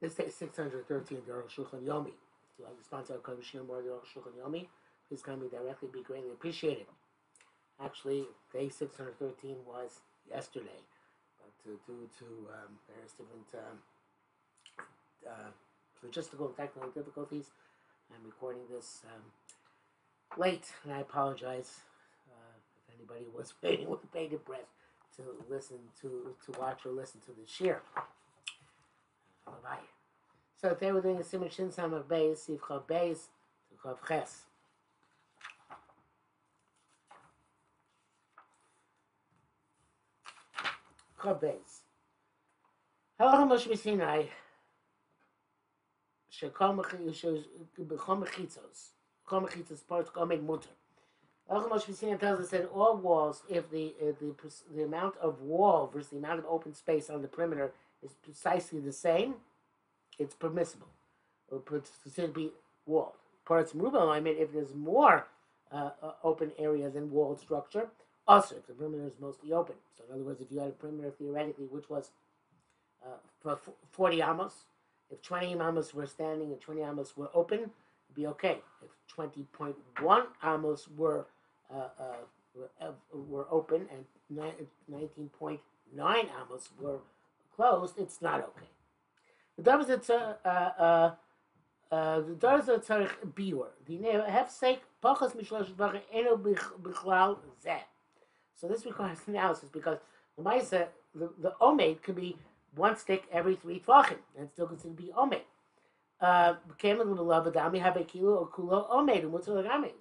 This day 613, the Arukh HaShulchan Yomi. If you like to sponsor our Shir more the Arukh HaShulchan Yomi, please come me directly, be greatly appreciated. Actually, day 613 was yesterday, but due to various different logistical and technical difficulties, I'm recording this late, and I apologize if anybody was waiting with bated breath to listen to watch or listen to the shir. Bye. So today we're doing a Simon Shin Samach Beis, Sif Chav Beis, Chav Ches. Chav Beis. Halacha Moshe B'Sinai, Shekol Mechitzos, Kol Mechitzos Part Gomed Mutter. Halacha Moshe B'Sinai tells us that all walls, if the amount of wall versus the amount of open space on the perimeter is precisely the same, it's permissible. It's considered to be walled. Parts Merubah, I mean, if there's more open area than walled structure, also if the perimeter is mostly open. So in other words, if you had a perimeter theoretically which was for 40 amos, if 20 amos were standing and 20 amos were open, it'd be okay. If 20.1 amos were open and 19.9 amos were closed, it's not okay. The Darz Tzarich Biur. The Hefsek Pachas Mishlosh Bacher Eno Bichlal Zeh. So this requires analysis because the Maisa, the Omed could be one stick every 3 tvachim, and still considered to be Omed. Became a little love Adami have a kilo or kulo Omed and what's like Ami.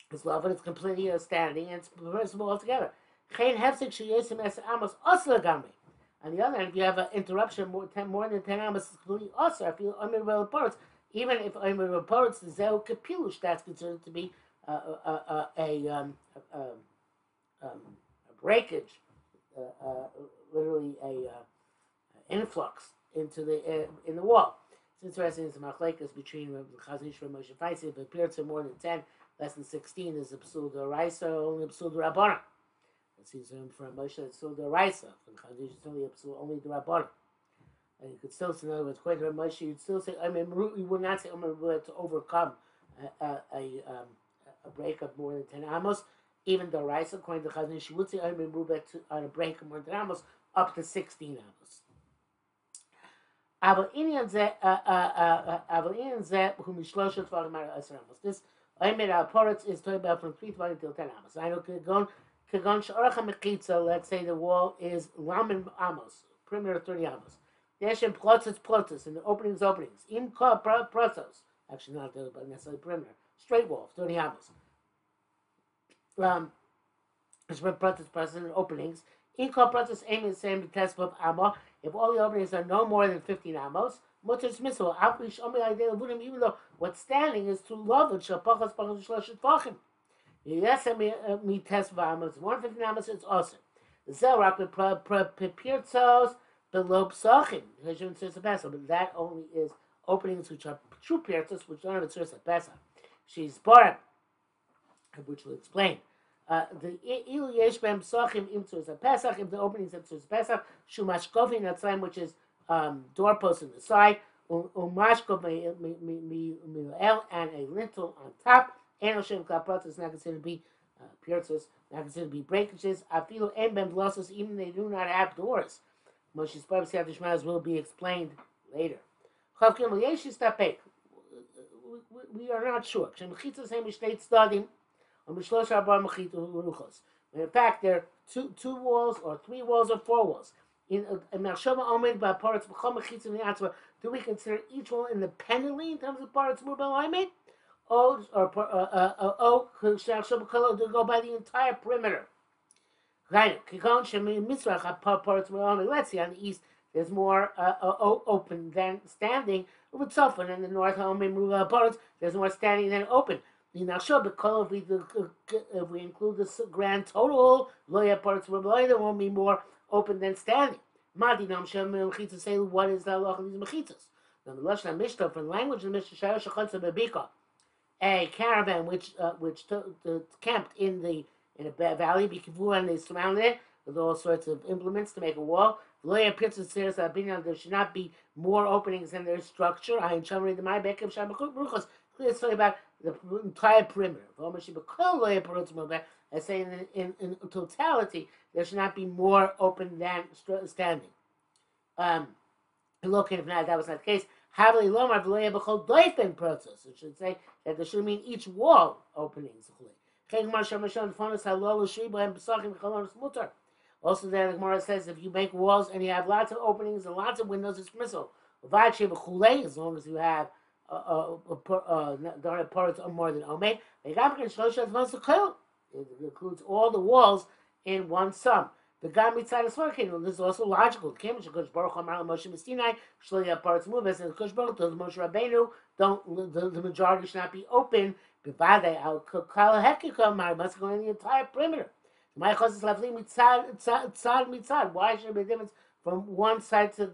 It's love and it's completely standing and it's permissible altogether. Chain Hefsek Sheyesim Es Amos Oslagami. On the other hand, if you have an interruption more than 10 amos, it's completely also. I feel Omer reports, even if Omer reports the Zeu Kapilush, that's considered to be a breakage, literally a influx into in the wall. It's interesting. It's a machlekes between the Chazon Ish and Moshe Faisi. If it appears to more than 10, less than 16, is a psul d'oraisa, only a psul d'rabbanan. Seems from Moshe it's still the Raisa. From Chazon Ish it's only the Rabbanan. And you could still say, in other words, according to Moshe, you'd still say you would not say to overcome a break of more than 10 amos. Even the Raisa, according to Chazon Ish, you would say on a break of more than 10 amos up to 16 amos. This Omer al-Poretz is talking about from 3 until 10 amos. I know let's say the wall is Lamin Amos, perimeter 30 Amos. Deshem plotzes, and the openings. Im ka protos, actually not but necessarily perimeter. Straight wall, 30 Amos. Protos, and openings. Im ka protos aim is the same test of Amma. If all the openings are no more than 15 Amos, mutter dismissal. Even though what's standing is too low, it's shapachas pachas shloshit vachim. Yes, me test v'amos. 150 amos, it's awesome. The Zelrak pepirtzos below psachim. But that only is openings which are true pirtzos, which don't have a source of pesach. She's born, which will explain. The ilu yesh b'em psachim im source of pesach. If the openings have source of pesach, shumashkovin atzayim, which is doorpost on the side, umashkov mi'el, and a lintel on top. And Hashem Klaprot is not considered to be pirtzos, not considered to be breakages. Afilu en ben blossos, even they do not have doors. Moshe's purpose after Shemaz will be explained later. We are not sure. In fact, there are two walls, or 3 walls, or 4 walls. Do we consider each wall independently in terms of parts Merubah Omed? To go by the entire perimeter. Let's see, on the east there's more open than standing. With Sofan in the north, there's more standing than open. If we include the grand total, there won't be more open than standing. What is the halacha of these mechitzos? The Lashon Mishnah, from the language of the Mishnah, a caravan which camped in a valley, and they surrounded it with all sorts of implements to make a wall. There should not be more openings in their structure. I it's talking about the entire perimeter. I say in totality, there should not be more open than standing. Looking if not, that was not the case. It should say that there should mean each wall openings. Also, there the Gemara says if you make walls and you have lots of openings and lots of windows, it's permissible. As long as you have don't have parts of more than omed. It includes all the walls in one sum. The God mitzvah is working. This is also logical. The Kush Baruch Amar Moshe Mistinai Shloya parts move as the Kush Baruch tells Moshe Rabbeinu, don't the majority should not be open. Bivade al Kal Hekikam must go in the entire perimeter. My chos is lovely mitzad. Why should there be a difference from one side to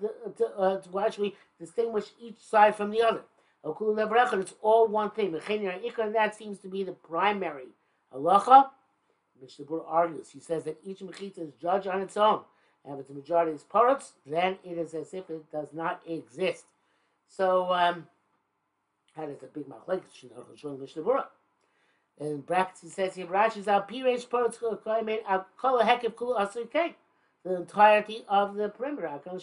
why should we distinguish each side from the other? It's all one thing. And that seems to be the primary halacha. Mishnah Berurah argues. He says that each mechitza is judged on its own. And if it's the majority is parts, then it is as if it does not exist. So, that is a big machlekes showing Mishnah Berurah. In brackets, he says here, Rashi's al piresh parts al kol hekev kulu asur cake. The entirety of the perimeter. We can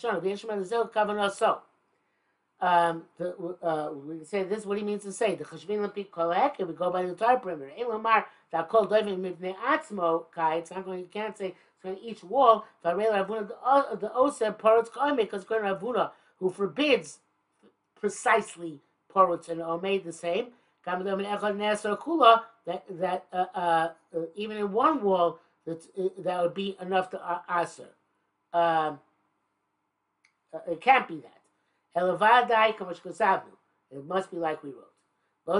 say this. What he means to say the cheshbin lepik kol hekev. We go by the entire perimeter. That called Doivin Mivnei Atzmo Kai. It's not going. You can't say it's going to each wall. The Oser Parutz Kaime because going to Ravuna who forbids precisely Parutz and Omeid the same. That even in one wall that would be enough to Aser. It can't be that. Elavadai Kamash Kosavnu. It must be like we wrote. So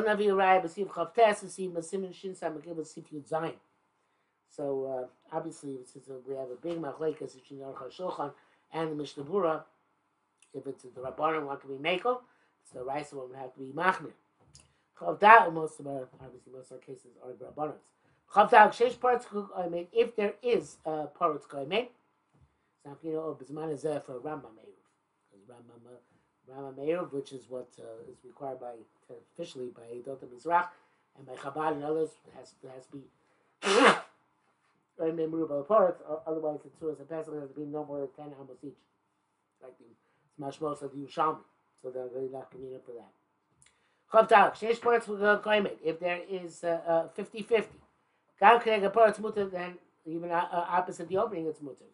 obviously, since we have a big machlekes between Arukh HaShulchan and the Mishnah Berurah, if it's the Rabbanan want to be Mekel, it's the Raisa one would have to be Machmir. Most of our cases are Rabbanans. If there is parutz koimed, Bisman is there for Rambam Meir, which is what is required by officially by Dota Mizrach and by Chabad and others. It has to be parts. Otherwise, it's as a person has to be no more than 10 amos each, like the Mashmos of the Yushalmi. So they're really not convenient for that. If there is 50-50, then even opposite the opening, it's mutter.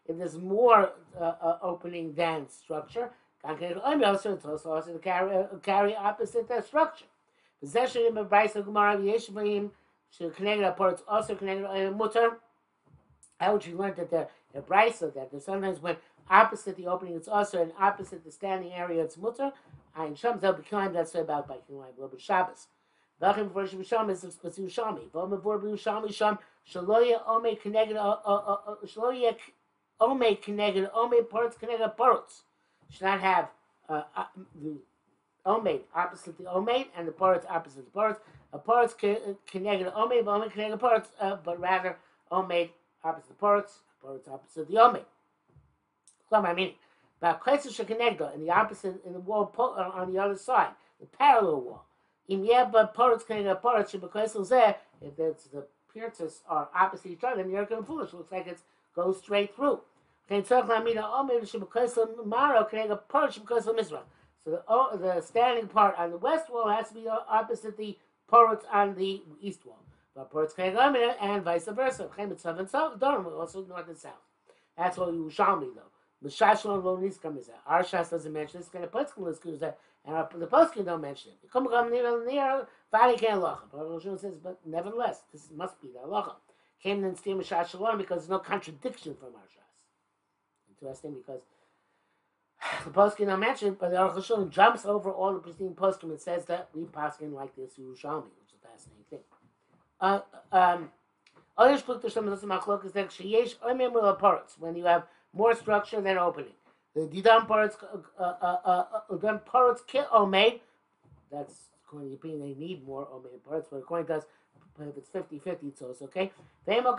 If there's more opening than structure, it's also to carry opposite that structure. Possession in the Bryce of Gemara, should connect parts also connected mutter. How would you learn that the Bryce that sometimes when opposite the opening it's also and opposite the standing area it's mutter. Ein Sham they'll be climbed that's about by Kilayim Global Shabbos. V'achim for Sham is Shami. V'om for Shami Sham Shaloya Ome connected Shaloya Ome connected Ome parts connected parts. Should not have the Ome opposite the Ome and the parts opposite the parts. A parts connected Ome, but Ome connected parts, but rather Ome opposite the parts opposite the Ome. So my meaning. But in the opposite, in the wall on the other side, the parallel wall. If it's the pierces are opposite each other, then you're going to foolish. Looks like it goes straight through. So the standing part on the west wall has to be opposite the parts on the east wall. But parts and vice versa. Also north and south. That's what you shall me though. Our Shas doesn't mention this. And the Poskim don't mention it. Come near Valley can't loch. But says, but nevertheless, this must be the halacha. Came then steam Shas Shalom because there's no contradiction from our Shas. Interesting because the Poskim don't mention it, but the Arukh HaShulchan jumps over all the preceding Poskim and says that we Poskim like this Yerushalmi, which is a fascinating thing. When you have more structure than opening. The Didan parts, kill Omeid. That's according to the opinion, they need more Omeid parts, but according to us, But if it's 50-50, it's also okay. But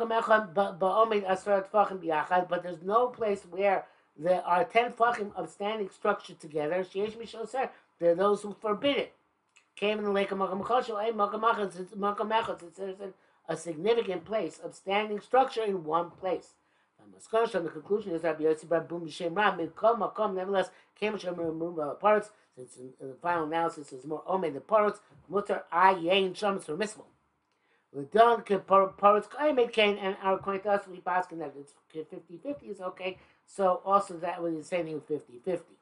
there's no place where there are 10 tefachim of standing structure together. There are those who forbid it. Came in the lake of it's a significant place of standing structure in one place. The conclusion is that nevertheless, parts, since in the final analysis is more ome the parts, mutter ayin shams permissible. We're done. Parts made Cain and our coin to us. We basket that it's 50-50 is okay. So also that was the same thing with 50-50.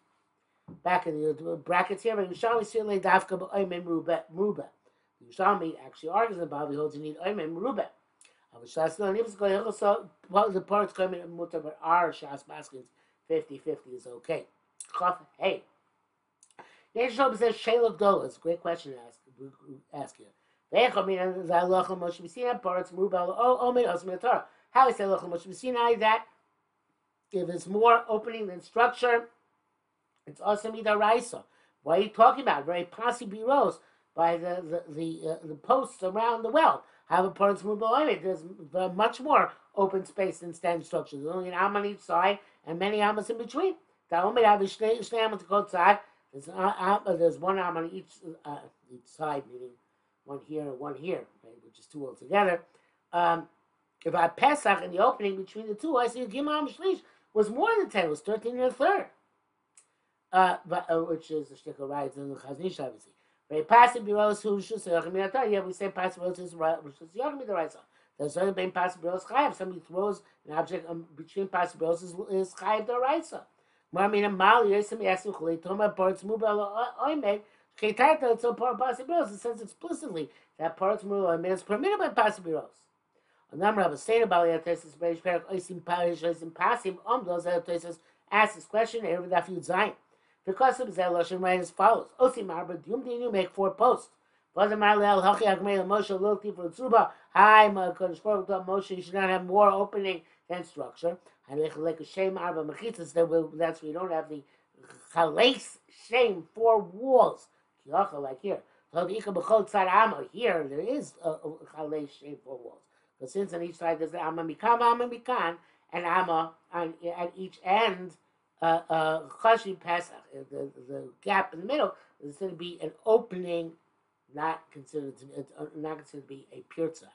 Back in the brackets here, but Yerushalmi certainly dafka b'oimim ruba. Yerushalmi actually argues about. He holds you need oimim ruba. The parts come in mutter, but our shas baskets 50-50 is okay. Hey, Yerushalmi says Sheila Dola. It's a great question to ask you. How is that if it's more opening than structure, it's also midaraisa? What are you talking about? Very possibly rose by the posts around the well. Have a parts move it. There's much more open space than standing structure. There's only an am on each side and many amas in between. There's one am on each side, meaning one here and one here, right, which is two altogether. If I Pesach in the opening between the two, I see Gimel Shlish was more than 10, it was 13 and a third. Which is the shtickle rides in the Chaznish, obviously. Right, passive bureaus who should say, yeah, we say passive bureaus is right, which is Yachmi the right side. There's only been passive bureaus chayav. Somebody throws an object between passive bureaus is chayav the right side. Marmina Mal, Yesem Yasu Chuli, Toma Parts Mubel Oimed. It says explicitly that parts is permitted by passive. A number of saying about the tesis British Perak Oisim Parish Oisim Pasim those tesis ask this question every that you design. Because of Zelosh right as follows. Osim Arbor you make 4 posts. Father Marlel Hochi Agmel Moshe Lilti for Tzuba. Hi Moshe, you should not have more opening than structure. And like a shame Arba Mechitzas, that's we don't have the Chales shame 4 walls. Like here. Here there is a Chalesh shame 4 walls. But since on each side there's the Amma Mikan, and Amma at each end, Chashi Pesach, the gap in the middle is going to be an opening, not considered to be a pirza.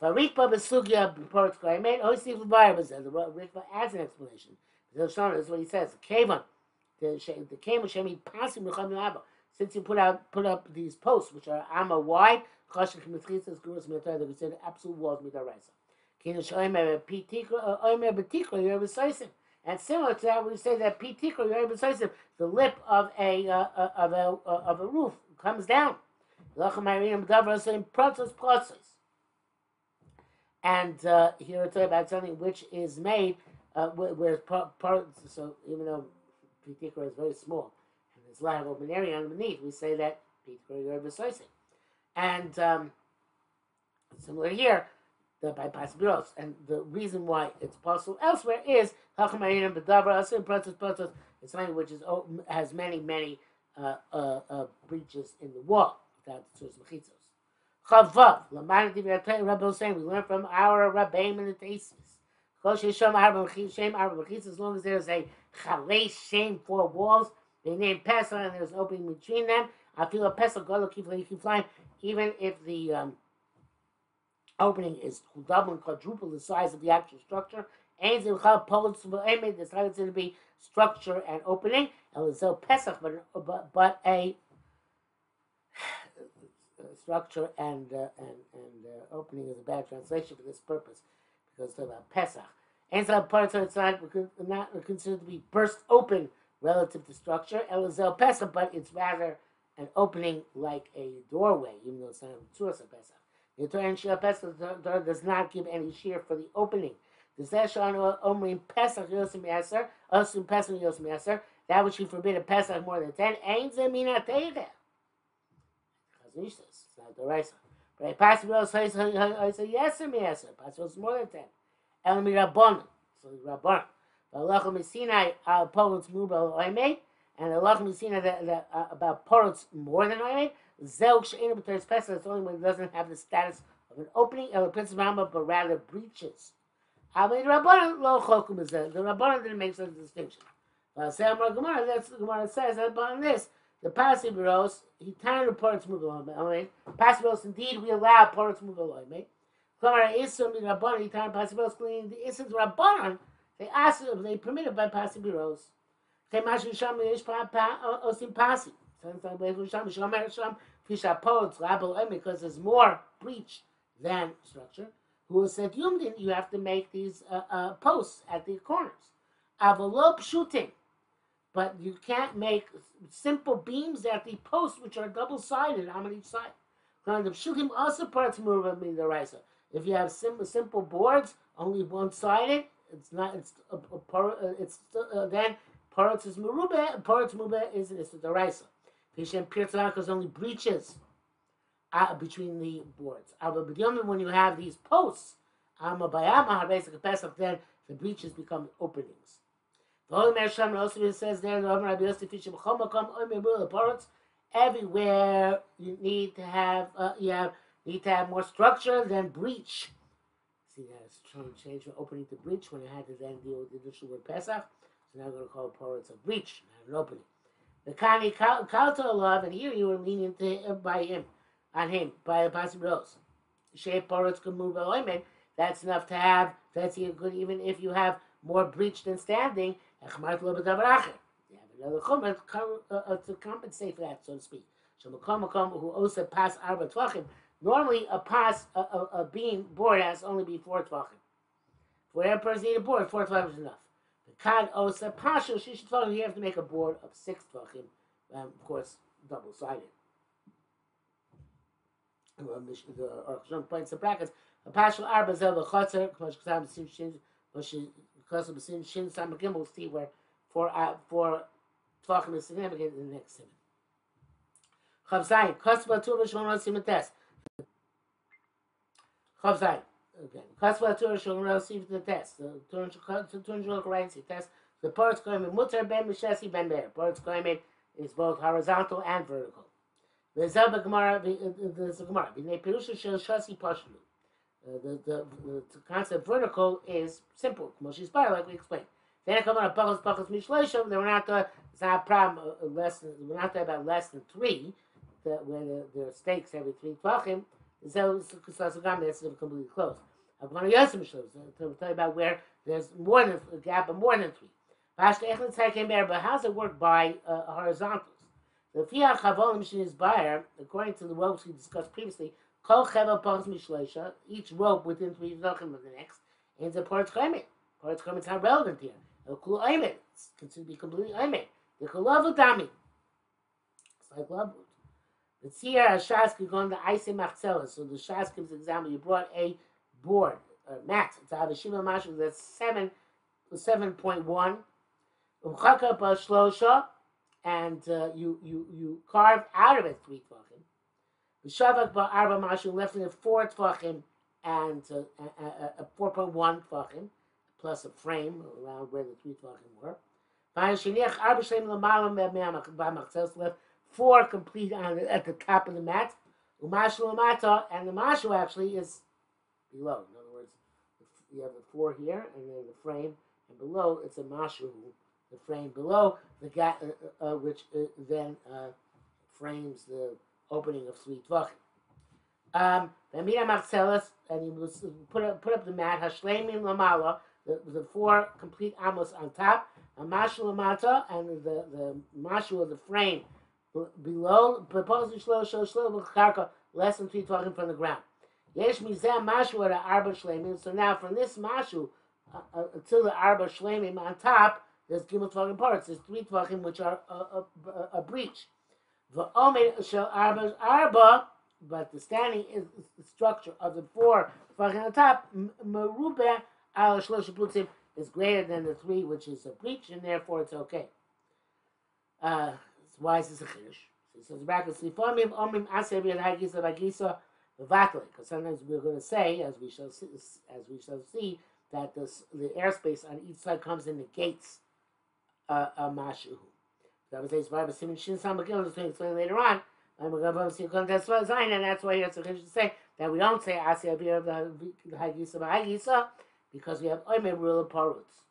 Farikba Besugya Ports Goymed, Osi Vayr was there. The Rikba adds an explanation. This is what he says. Kavan, the Kavan Shemi Pasim Mecham Abba. Since you put up these posts, which are Amma wide, Chashik Mitzchitzas Gurus Mitzvah, that we said absolute walls Mitzvah. Kinish Oimer Pitikra, Oimer Betikra, you're decisive. And similar to that, we say that Pitikra, you're decisive. The lip of a roof comes down. And here it's talking about something which is made where parts. So even though Pitikra is very small. There's a lot of open area underneath. We say that Peter decisive. And similar here, the bypass bureaus. And the reason why it's possible elsewhere is it's something which has many breaches in the wall without the source mechitzos. Chavav, Rabbi saying we learn from our Rabbeim and the Taisis. As long as there's a chalesh shame 4 walls. They name Pesach and there's an opening between them. I feel a Pesach keep flying, even if the opening is double and quadruple the size of the actual structure. And decided to be structure and opening. And so Pesach, but a structure and opening is a bad translation for this purpose because it's about Pesach. And so parts of it's not considered to be burst open relative to structure, Elazel Pesach, but it's rather an opening like a doorway, even though it's not a source of Pesach. The Torah and Shir Pesach does not give any shear for the opening. That which he forbid Pesach more than 10, ain't Zemina Teireh. Chaznish says, it's not the Raisa. But a Pascal says, yes, Pascal is more than 10. Elmi Rabbanon, so Rabbanon. Allah Sinai Poritz Mubal Oimed, and Allah Sinai that about Poritz more than Oimed. Zel she'ena b'teres pesach. It's only when it doesn't have the status of an opening, el principal, but rather breaches. The Rabbanan didn't make such a distinction. Gemara, that's the Gemara says that upon this, the Pasibiros, he turned the parts Mugaloi. Pasibiros, indeed, we allow parts Mugaloi. Gemara Isum, the Rabbanan, he turned Pasibiros, cleaning the Isum, Rabbanan, they asked if they permitted by Pasibiros. They Mashu Sham, Osim Pasi. Because there's more breach than structure. Who said you have to make these posts at the corners. Avalop shooting, but you can't make simple beams at the posts which are double-sided on each side. The shooting also parts move the raisa. If you have simple boards, only one-sided, it's not. Then parts is merube. Parts mube is the raisa. Pishem pirtzak is only breaches between the boards. But when you have these posts, then the breaches become openings. The Holy Mersham also says there, everywhere you need to have more structure than breach. See, that's trying to change from opening to breach when I had to then deal with the additional word Pesach. So now I'm going to call parts a breach, not an opening. The Kani Kalta love, and here you were lenient by him. On him by the possibilities. Shape parrots can move alignment. That's enough to have. That's good even if you have more breach than standing. You have another chumrah to compensate for that, so to speak. Who also pass arba tvachim. Normally, a beam board has only be 4 tvachim. For every person need a board, 4 tvachim is enough. The kad osa pasha she should tvachim. You have to make a board of 6 tvachim, of course, double-sided. The Arukh HaShulchan points the brackets. A partial arba zel v'chotzer k'mosh k'sam b'sim shin k'sam b'sim shin sam b'gimel. We'll see where for tvachim is significant in the next simon. Chav zayin kosva tu v'shon rosim a test. Chav zayin again kosva tu v'shon rosim the test. The turn shul writes the test. The parts going in mutar ben mishasi ben bear. Parts going in is both horizontal and vertical. The concept vertical is simple. Like we explained. Then come on they were not it's not a problem we're not talking about less than 3, where there are stakes every 3 tvachim. So that's completely closed. I'm going to tell you about where there's more than a gap of more than 3. But how does it work by horizontals? The Fiach Chavolim Shin buyer, according to the ropes we discussed previously, Kol Chevel Pachas Mishleisha, each rope within 3 Zvachim of the next, ends a Poretz Chaymet. Poretz Chaymet is not relevant here. El Kul Aymet, it's considered to be completely Aymet. The Kulavu Dami, it's like love wood. The Tzir Hashas could go on the Ice Machzela. So the Shas gives an example. You brought a board, a mat, it's a Havashima Mashu, that's 7.1. Umchaka Shlosha. And you carve out of it 3 tvachim. V'shavak ba'arba mashu, left in it 4 tvachim and 4.1 tvachim plus a frame around where the 3 tvachim were. V'sheniach arba shleim l'malam b'machzos, left 4 complete at the top of the mat. U'mashu l'mata, and the mashu actually is below. In other words, you have the 4 here and then the frame, and below it's a mashu. The frame below the gap, which then frames the opening of 3 tvachim. And he was put up the mat. Hashleimim lamala, the 4 complete amos on top. A mashu lamata, and the mashu of the frame below. Proposing shlo less than 3 tvachim from the ground. Yesh mizeh mashu at arba shleimim. So now from this mashu until the arba shleimim on top, there's gimel tvachim parts. There's 3 tvachim which are a breach. The omer shel arba, but the standing is the structure of the 4 tvachim on top. Merube al shlosh plutzim is greater than the 3, which is a breach, and therefore it's okay. Why is this a chiddush? He says brackets lifamim omrim aser v'yadhagisa v'agisa v'vatli. Because sometimes we're going to say, as we shall see, that the airspace on each side comes in the gates. Mashu. That was explained later on. And that's why here it's a to say that we don't say Asya Abir of the Hagisa because we have Oime rule of Paruts.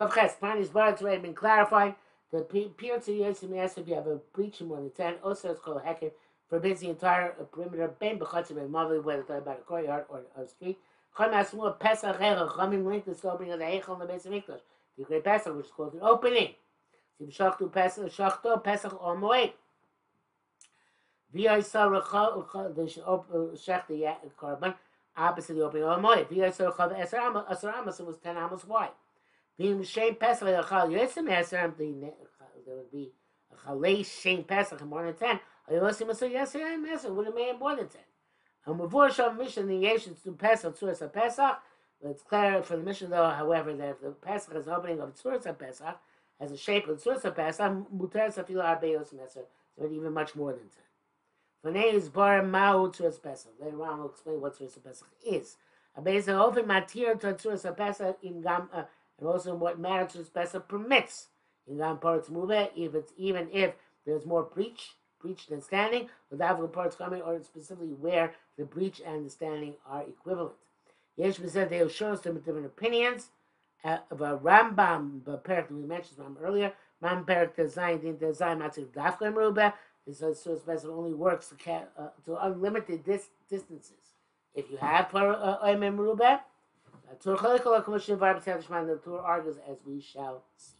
Kavches, Parni's bar it's already been clarified. The appearance of Yosim Yes, if you have a breach in more than 10, also it's called Hekim, forbids the entire perimeter, Ben Bechotsim and Mavli, whether it's about a courtyard or a street. Chom Asmua Pesach Hechel, Chomim linked the opening of the Hechel in the base of Mikdash. The great Pesach, which is called an opening. Sim Shachtu Pesach, Shachto Pesach on Moed. VI saw the Shech the carbon opposite the opening of Moed. VI saw Asar Amos, it was 10 Amos wide. Being Shem Pesach Chal Yosim Eser, there would be a Chalei Shem Pesach more than 10. Yosim Eser Eser would have made more than 10. And before Shom Mission, the nations to Pesach, Tzuras Pesach, but it's clear for the mission though, however, that if the Pesach is opening of Tzuras Pesach, has a shape of Tzuras Pesach, Mutar Safil Arbe Yosim Eser, so even much more than 10. Fanei is Bar Ma'u Tzuras Pesach. Later on, we'll explain what Tzuras Pesach is. Abeza open matir to Tzuras Pesach in Gam. And also what marriage is Pesach permits in Gam parts move even if there's more breach than standing, without the parts coming, or specifically where the breach and the standing are equivalent. Yesh said they will show us some different opinions. Of a Rambam Perik we mentioned Rambam earlier. Rambam Perik design Matzir Dafka Merubah. This source Pesach only works to unlimited distances. If you have Merubah. The Torah argues as we shall see.